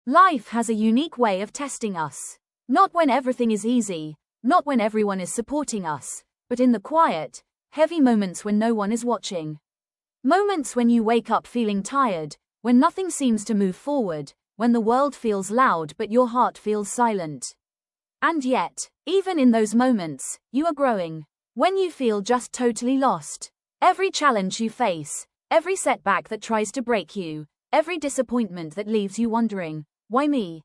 Life has a unique way of testing us. Not when everything is easy, not when everyone is supporting us, but in the quiet, heavy moments when no one is watching. Moments when you wake up feeling tired, when nothing seems to move forward, when the world feels loud but your heart feels silent. And yet, even in those moments, you are growing. When you feel just totally lost. Every challenge you face, every setback that tries to break you, every disappointment that leaves you wondering, why me?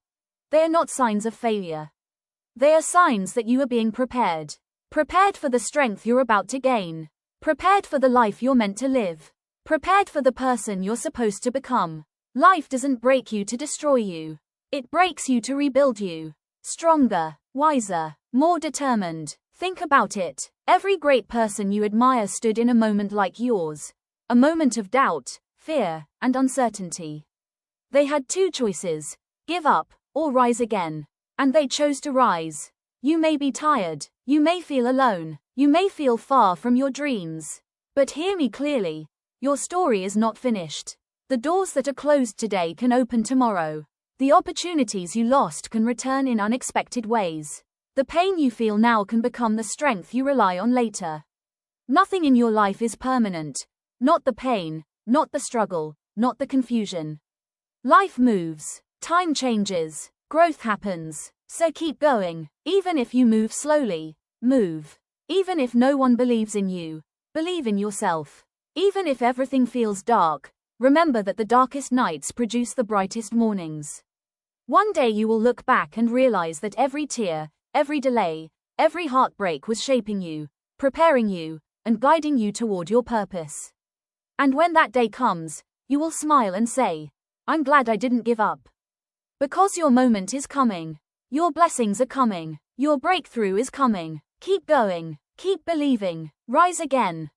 They are not signs of failure. They are signs that you are being prepared. Prepared for the strength you're about to gain. Prepared for the life you're meant to live. Prepared for the person you're supposed to become. Life doesn't break you to destroy you. It breaks you to rebuild you. Stronger, wiser, more determined. Think about it. Every great person you admire stood in a moment like yours. A moment of doubt, fear, and uncertainty. They had two choices: give up, or rise again. And they chose to rise. You may be tired, you may feel alone, you may feel far from your dreams. But hear me clearly. Your story is not finished. The doors that are closed today can open tomorrow. The opportunities you lost can return in unexpected ways. The pain you feel now can become the strength you rely on later. Nothing in your life is permanent. Not the pain, not the struggle, not the confusion. Life moves. Time changes. Growth happens. So keep going. Even if you move slowly, move. Even if no one believes in you, believe in yourself. Even if everything feels dark, remember that the darkest nights produce the brightest mornings. One day you will look back and realize that every tear, every delay, every heartbreak was shaping you, preparing you, and guiding you toward your purpose. And when that day comes, you will smile and say, I'm glad I didn't give up. Because your moment is coming. Your blessings are coming. Your breakthrough is coming. Keep going. Keep believing. Rise again.